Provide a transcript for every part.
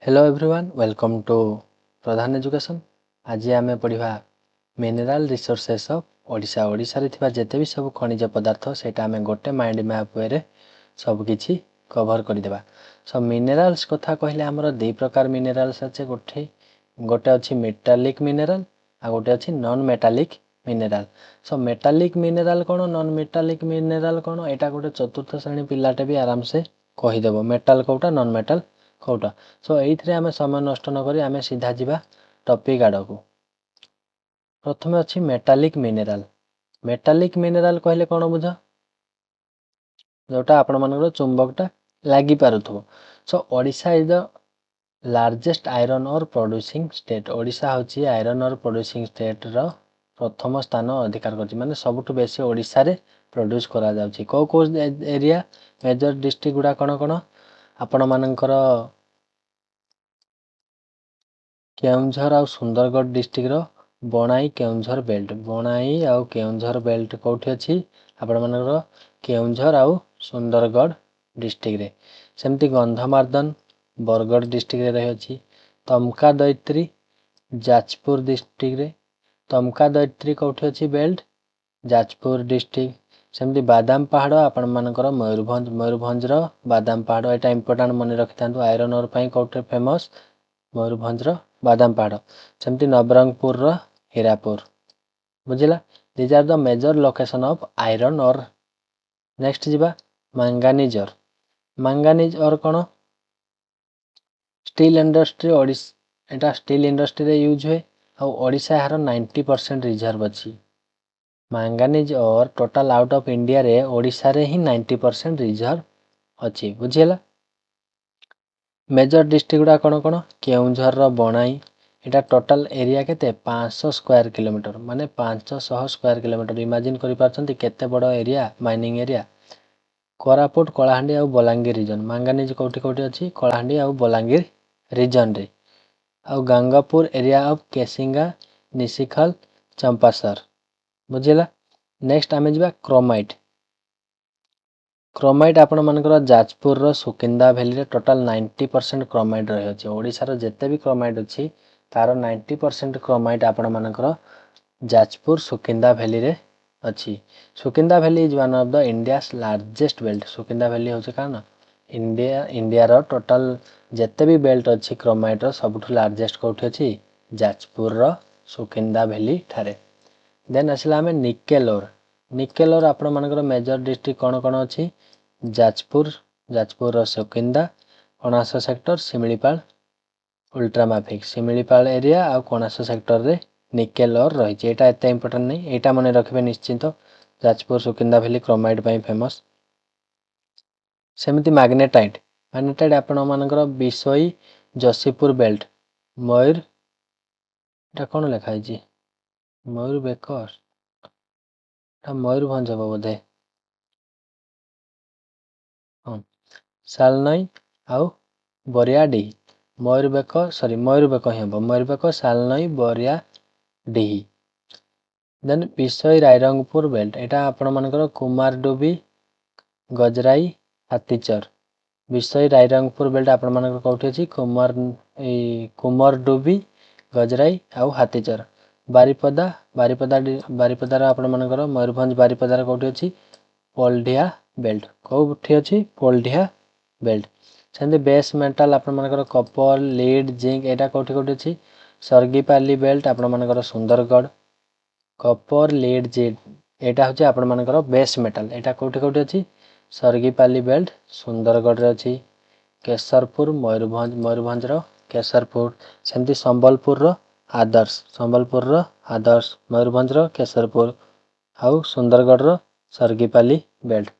Hello everyone welcome to Pradhan education. आज आम पढ़ा mineral resources of Odisha. Odisha रे थिबा जेते भी सब खनिज पदार्थ सेटा आम गोटे माइंड मैप वे सब किछि कवर करदेबा। सो मिनेराल्स कथा कहले हमर दो प्रकार मिनेराल्स अच्छे गोटे गोटे अछि मेटालिक मिनेराल आ गोटे अछि non metallic mineral. So metallic mineral कोन नॉन मेटालिक मिनेराल कोन एटा गोटे चतुर्थ श्रेणी पिलाटे भी आराम से कहिदेबो मेटाल कोटा नॉन मेटाल कोटा। सो एइथरे आमे समय नष्ट न करी आमे सीधा जिबा टॉपिक आड़ को। प्रथमे अछि मेटालिक मिनेराल। मेटालिक मिनेराल कहले कोन बुझ जोटा आपण मानकर चुंबकटा लागि पारुथबो। So Odisha is the largest iron ore producing state. Odisha होची आयरन ओर प्रोड्यूसिंग स्टेट रो प्रथम स्थान अधिकार करछि माने सबटु बेसी ओडिशा रे प्रोड्यूस करा जाउछि। को एरिया मेजर डिस्ट्रिक्ट गुडा कोन कोन आपण मानकर केउंझर आउ सुंदरगढ़ डिस्ट्रिक्ट रो बनाई केउंझर बेल्ट। बनाई आउ केउंझर बेल्ट कोठी अछि आपण मानकर केउंझर आउ सुंदरगढ़ डिस्ट्रिक्ट रे। सेमति गंधमार्दन बरगढ़ डिस्ट्रिक्ट रे रही अछि। तमका दैत्री जाजपुर डिस्ट्रिक्ट रे। तमका दैत्री कोठी अछि बेल्ट जाजपुर डिस्ट्रिक्ट। सेमति बादाम पहाड़ आपण मानकर मयूरभंज रो बादाम पहाड़ एटा इंपोर्टेंट मने रखिथांतु आयरन ओर पई कोठे फेमस मयूरभंज रो बादाम पहाड़। सेमति नवरंगपुर रो हीरापुर बुझिला। These are the major location of iron ore. Next जिबा मैंगानीज ओर। मैंगानीज ओर कोन स्टील इंडस्ट्री ओडिशा एटा स्टील इंडस्ट्री रे यूज हुए आ ओडिशा हार 90% रिजर्व अछि। Manganese ore total out of India रे ओडिशा रे ही 90% रिजर्व अछि बुझिला। मेजर डिस्ट्रिक्ट गुडा कोन कोन केउंझर रो बनाई एटा टोटल एरिया केते 500 स्क्वायर किलोमीटर माने 500 स्क्वायर किलोमीटर। इमेजिन करि पारछंती केते बड़ area mining area. Koraput Kalahandi आउ बलांगीर रीजन। मैंगानीज कोठी कोठी अछि कलाहांडी आउ बलांगीर रीजन रे। आउ गंगापुर एरिया ऑफ केसिंगा निशिखल चंपासर बुझिला। नेक्स्ट आमे जिबा क्रोमाइट। क्रोमाइट आपण मानकर जाजपुर रो सुकिंदा वैली रे टोटल 90% क्रोमाइट रही अछि। ओडिशा रो जेते भी क्रोमाइट अछि तारो 90% क्रोमाइट आपण मानकर जाजपुर सुकिंदा वैली रे अछि। Sukinda valley is one of the India's largest belt. Sukinda valley होचे कान इंडिया रो टोटल जेते भी बेल्ट अछि क्रोमाइट रो सबठु लार्जेस्ट कोठी अछि जाजपुर रो सुकिंदा वैली ठारे। देन असला में निकेल ओर। निकेल ओर आपण मानकर मेजर डिस्ट्रिक्ट कोन कोन अछि जाजपुर रो सुकिंदा कणास सेक्टर सिमिलीपाल अल्ट्रामाफिक सिमिलीपाल एरिया आ कणास सेक्टर रे निकेल ओर रही छै। एटा एते इंपोर्टेंट नै एटा मने रखबे निश्चित। जाजपुर सुकिंदा वैली क्रोमाइट पई फेमस। सेमिति मैग्नेटाइट। मैग्नेटाइट आपण मानकर बिसोई जोशीपुर बेल्ट मयूर एटा कोन लिखा छै मयूर बेकर एटा मयूरभंज हबो बोधे सालनई आउ बरियाडी मयूरबेक ही हबो मयूरबेक सालनई बरियाडी। देन बिसोई रायरंगपुर बेल्ट एटा आपण मानकर कुमारडुबी गजराई हातीचर। बिसोई रायरंगपुर बेल्ट आपण मानकर कोठी अछि कुमारडुबी गजराई आउ हातीचर। बारिपदा रा आपण मानकर मयूरभंज बारिपदा रा कोठी अछि पोलढिया बेल्ट। कोठी अछि पोलढिया बेल्ट। सेंदे बेस मेटल आपण मानकर कॉपर लीड जिंक एटा कोठी कोठी अछि सरगीपाली बेल्ट आपण मानकर सुंदरगढ़। कॉपर लीड जिंक एटा होछि आपण मानकर बेस मेटल एटा कोठी कोठी अछि सरगीपाली बेल्ट सुंदरगढ़ रे अछि। केसरपुर मयूरभंज रो केसरपुर। सेंती संबलपुर रो आदर्श मयूरभंज रो केसरपुर आउ सुंदरगढ़ रो Sargipali belt.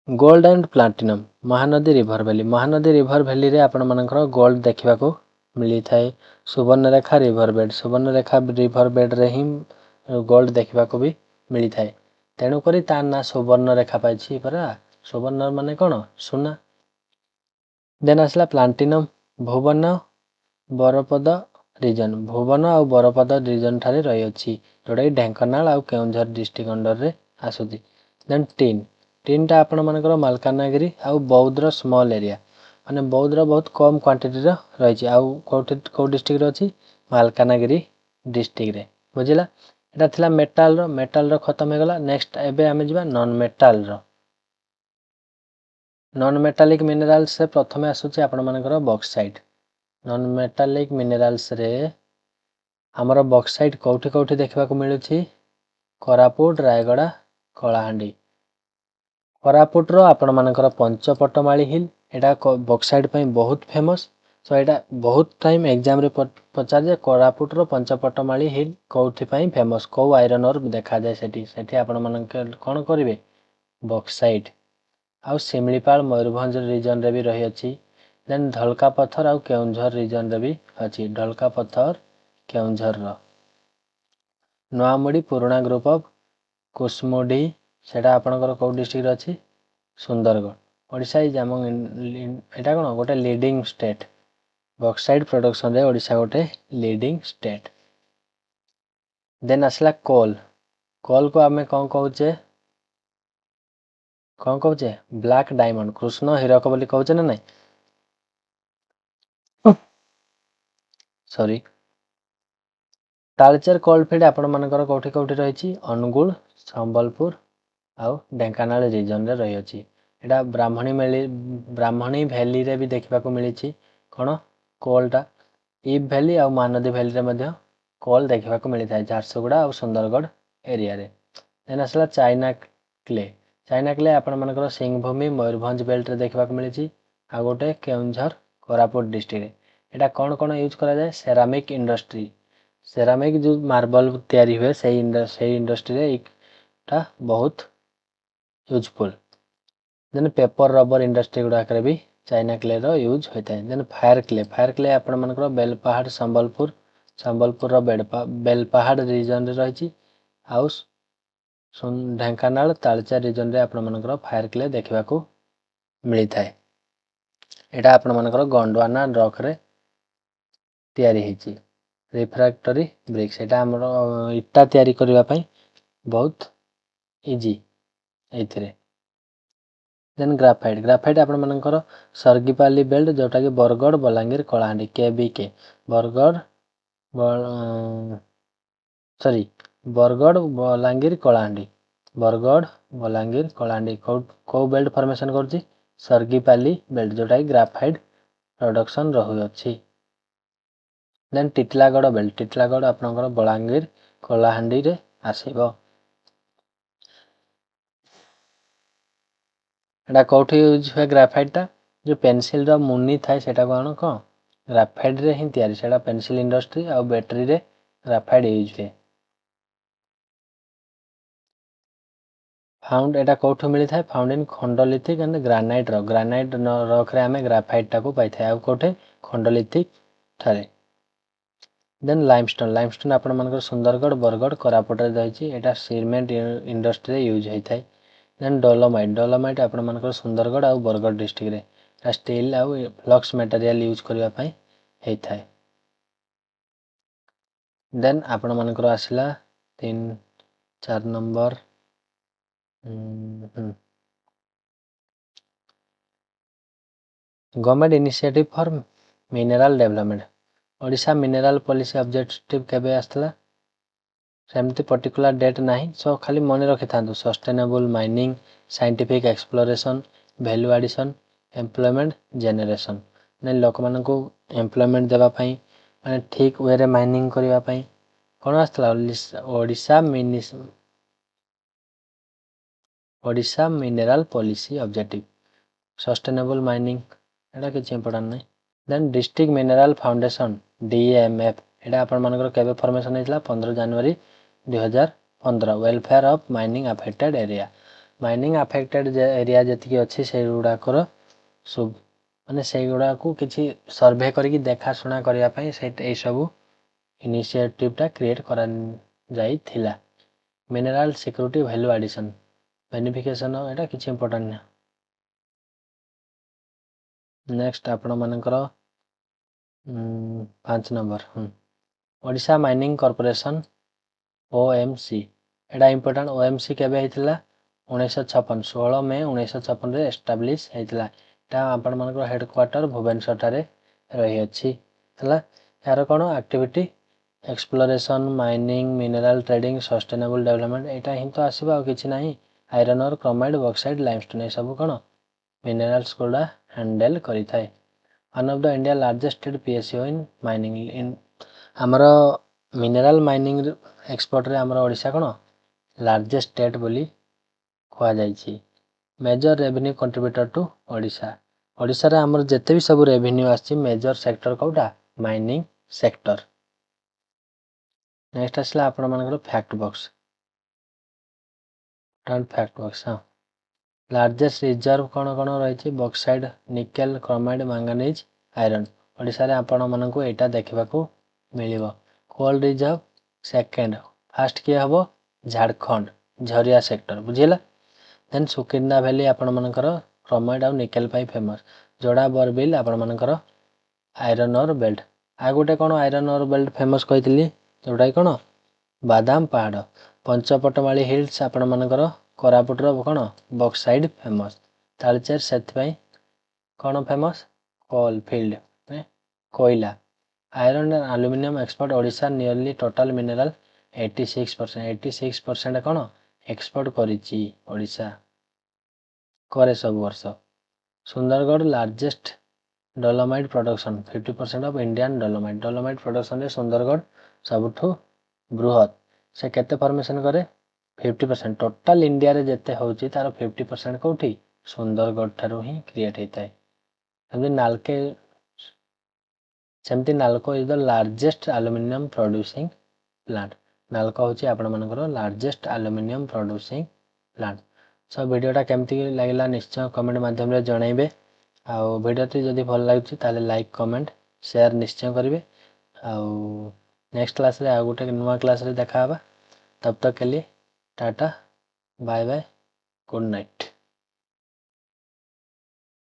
Gold and platinum Mahanadi river valley. Mahanadi river valley रे आपण मानकर गोल्ड देखिबा को मिली थाए। सुवर्णरेखा रिवर बेड रे ही गोल्ड देखिबा को भी मिली थाए। तेणु करी तार ना सुवर्णरेखा पाइछि परा। सुवर्ण माने कोन सुना। देन आसला प्लाटिनम भुवन बरपद रीजन। भुवन आउ बरपद रीजन ठारे रही अछि जोटा कि ढेंकानाल आउ केउंझर डिस्ट्रिक्ट अंडर रे आसुछि। देन टीन टा आपण मानकर मालकानगिरी आउ बौद्ध रो स्मॉल एरिया। माने बौद्धर बहुत कम क्वांटिटी रही कौ डिस्ट्रिक्ट अच्छी मालकानगिरी डिस्ट्रिक्ट रे बुझिला एटा थिला मेटाल रो खत्म हो गला नेक्स्ट एबे आमे जिबा नॉन मेटालिक मिनरल्स से प्रथम आसुची आपण मानकर बॉक्साइट नॉन मेटालिक मिनरल्स रे हमर बॉक्साइट कोठी देखबा को मिलुची कोरापुट रायगड़ा कलाहांडी कोरापुट रो आपण मानकर पंचपटमाली हिल एटा बॉक्साइट पई बहुत फेमस सो एटा बहुत टाइम एग्जाम रे पचार जे कोरापुट रो पंचपटमाली हिल कोठी पई फेमस को आयरन ओर देखा जाय सेठी आपण मानकर कोन करिवे बॉक्साइट आउ सिमलीपाल मयूरभंज रीजन रे भी रही अछि देन ढलका पत्थर आउ केउंझर रीजन रे भी अछि ढलका पत्थर केउंझर रो नोआमुड़ी पुराना ग्रुप ऑफ कुसमुडी सेटा आपनकर को डिस्ट्रिक्ट अछि सुंदरगढ़ ओडिशा इज अमंग एटा कोन गोटे लीडिंग स्टेट बॉक्साइट प्रोडक्शन रे ओडिशा गोटे लीडिंग स्टेट देन असला कोल को आमे कोन कहूचे ब्लैक डायमंड कृष्ण हीरक बोली कहूचे ना नहीं सॉरी तालचेर कोलफील्ड आपण मानकर कोठी रही अनुगुल संबलपुर आउ ढेंकानाल रीजन रे रही अछि एटा ब्राह्मणी वैली रे भी देखबा को मिली कोन कोलटा ईब वैली आउ महानदी वैली रे मध्य कोल देखबा को मिली थाए झारसुगुड़ा आउ सुंदरगढ़ एरिया रे देन असला चाइना क्ले आपण मानकर सिंहभूमि मयूरभंज बेल्ट रे देखबा को मिली आ गोटे केउंझर कोरापुट डिस्ट्रिक्ट रे एटा कोन यूज करा जाय सेरामिक इंडस्ट्री सेरामिक जो मार्बल तैयारी हुए से इंडस्ट्री रे एटा बहुत useful then paper rubber industry गुडा करे भी चाइना क्ले रो यूज होता है देन फायर क्ले आपण मानकर बेलपहाड़ संबलपुर रो बेलपहाड़ रीजन रे रही आउ ढेंकानाल तालचेर रीजन रे आपण मानकर फायर क्ले देखबा को मिली थाए एटा आपण मानकर गोंडवाना रॉक रे तैयारी हेची रिफ्रैक्टरी ब्रिक्स एटा हमर इटा तैयारी करबा पई बहुत इजी एथिरे देन ग्राफाइट आपण मानकर सरगीपाली बेल्ट जोटा कि बरगड़ बलांगीर कलाहांडी केबीके बरगड़ बलांगीर कलाहांडी को बेल्ट फॉर्मेशन करछि सरगीपाली बेल्ट जोटा कि ग्राफाइट प्रोडक्शन रहु अछि देन टिटलागढ़ बेल्ट आपनकर बलांगीर कलाहांडी रे आसीबो एटा कोठी यूज हुए ग्राफाइट टा जो पेंसिल रो मुनी थाए सेटा कोन ग्राफाइट रे ही तैयारी सेटा पेंसिल इंडस्ट्री आ बैटरी रे ग्राफाइट यूज हुए फाउंड एटा कोठो मिली थाए found in khondalitic and granite rock रे हमें ग्राफाइट टा को पाई थाए आ कोठे खंडलिथिक थारे देन लाइमस्टोन आपण मानकर सुंदरगढ़ बरगढ़ कोरापुट रे रही एटा सीमेंट इंडस्ट्री रे यूज होई थाए देन डोलोमाइट आपण मानकर सुंदरगढ़ आउ बरगढ़ डिस्ट्रिक्ट रे स्टील आउ फ्लक्स मटेरियल यूज करबा पई हेई थाए देन आपण मानकर आसिला 3-4 number government initiative for mineral development Odisha mineral policy objective केबे आस्तला सेमती पर्टिकुलर डेट नहीं सो खाली मन रखि थांतु sustainable mining scientific exploration value addition employment generation ने लोक मान को एम्प्लॉयमेंट देबा पई माने ठीक वे रे माइनिंग करबा पई कोन आस्तला Odisha mineral policy objective sustainable mining एटा किछ इंपोर्टेंट नहीं then district mineral foundation DMF एटा आपण मानकर केबे फॉर्मेशन हेतला 15 जनवरी 2015 welfare of mining affected area mining affected area जति अछि से गुडा कर सब माने से गुडा को किछि सर्वे करिकि देखा सुना करिया पई से ए सब इनिशिएटिव टा क्रिएट करा जाई थिला mineral security value addition beneficiation एटा किछि इंपोर्टेंट ना नेक्स्ट आपण मानकर 5 number Odisha mining corporation OMC एटा इंपोर्टेंट OMC केबे हेतिला 1956 16 मई 1956 रे एस्टैब्लिश हेतिला ଆପଣମାନଙ୍କର ହେଡ଼କ୍ୱାର୍ଟର ଭୁବନେଶ୍ୱରଠାରେ ରହିଅଛି ହେଲା। ଏହାର କ'ଣ activity exploration, mining, mineral trading, sustainable development, ଏଇଟା ହିଁ ତ ଆସିବ, ଆଉ କିଛି ନାହିଁ। ଆଇରନ୍ ଅର୍, କ୍ରୋମାଇଡ୍, ବକ୍ସାଇଡ୍, ଲାଇମଷ୍ଟୋନ୍, ଏସବୁ କ'ଣ ମିନେରାଲ୍ସ ଗୁଡ଼ା ହ୍ୟାଣ୍ଡେଲ୍ କରିଥାଏ। One of the India largest state PSU in mining. ଆମର ମିନେରାଲ ମାଇନିଂ ଏକ୍ସପୋର୍ଟରେ ଆମର ଓଡ଼ିଶା କ'ଣ ଲାର୍ଜେଷ୍ଟ ଷ୍ଟେଟ୍ ବୋଲି କୁହାଯାଇଛି। Major revenue contributor to Odisha. ଓଡ଼ିଶାରେ ଆମର ଯେତେ ବି ସବୁ ରେଭିନ୍ୟୁ ଆସିଛି ମେଜର ସେକ୍ଟର କେଉଁଟା ମାଇନିଂ ସେକ୍ଟର। ନେକ୍ସଟ ଆସିଲା ଆପଣମାନଙ୍କର ଫ୍ୟାକ୍ଟ ବକ୍ସ। ହଁ, ଲାର୍ଜେଷ୍ଟ ରିଜର୍ଭ କ'ଣ କ'ଣ ରହିଛି bauxite, nickel, chromite, manganese, iron. ଓଡ଼ିଶାରେ ଆପଣମାନଙ୍କୁ ଏଇଟା ଦେଖିବାକୁ ମିଳିବ। କୋଲ୍ ରିଜର୍ଭ ସେକେଣ୍ଡ, ଫାଷ୍ଟ କିଏ ହେବ ଝାଡ଼ଖଣ୍ଡ ଝରିଆ ସେକ୍ଟର, ବୁଝିଲା। ଦେନ୍ ସୁକିନ୍ଦା ଭ୍ୟାଲି ଆପଣମାନଙ୍କର କ୍ରୋମାଇଡ୍ ଆଉ ନିକେଲ ପାଇଁ ଫେମସ୍। ଯୋଡ଼ା ବରବିଲ ଆପଣମାନଙ୍କର ଆଇରନ୍ ଅର୍ ବେଲ୍ଟ। ଆଉ ଗୋଟେ କ'ଣ ଆଇରନ୍ ଅର୍ ବେଲ୍ଟ ଫେମସ୍ କହିଥିଲି, ଯେଉଁଟାକି କ'ଣ ବାଦାମ ପାହାଡ଼। ପଞ୍ଚପଟମାଳି ହିଲ୍ସ ଆପଣମାନଙ୍କର କୋରାପୁଟର କ'ଣ ବକ୍ସାଇଡ୍ ଫେମସ୍। ତାଳଚେର ସେଥିପାଇଁ କ'ଣ ଫେମସ୍ କୋଲ୍ ଫିଲ୍ଡ, କୋଇଲା। Iron and aluminium export Odisha nearly total mineral 86%। 86% କ'ଣ ଏକ୍ସପୋର୍ଟ କରିଛି ଓଡ଼ିଶା, କରେ ସବୁ ବର୍ଷ। Sundargarh largest dolomite production, 50% of Indian dolomite. Dolomite ପ୍ରଡକ୍ସନରେ ସୁନ୍ଦରଗଡ଼ ସବୁଠୁ ବୃହତ୍। ସେ କେତେ ଫର୍ମେସନ୍ କରେ 50%। ଟୋଟାଲ ଇଣ୍ଡିଆରେ ଯେତେ ହେଉଛି ତାର 50% କେଉଁଠି ସୁନ୍ଦରଗଡ଼ ଠାରୁ ହିଁ କ୍ରିଏଟ୍ ହେଇଥାଏ। ସେମିତି NALCO is the largest aluminium producing plant. NALCO ହେଉଛି ଆପଣମାନଙ୍କର largest aluminium producing plant. So ଭିଡ଼ିଓଟା କେମିତି ଲାଗିଲା ନିଶ୍ଚୟ କମେଣ୍ଟ ମାଧ୍ୟମରେ ଜଣାଇବେ। ଆଉ ଭିଡ଼ିଓଟି ଯଦି ଭଲ ଲାଗୁଛି ତାହେଲେ ଲାଇକ୍, କମେଣ୍ଟ, ସେୟାର ନିଶ୍ଚୟ କରିବେ। ଆଉ ନେକ୍ସଟ କ୍ଲାସ୍ରେ ଆଉ ଗୋଟେ ନୂଆ କ୍ଲାସ୍ରେ ଦେଖା ହେବା। ତବ ତକ୍ के लिए tata, bye bye, good night.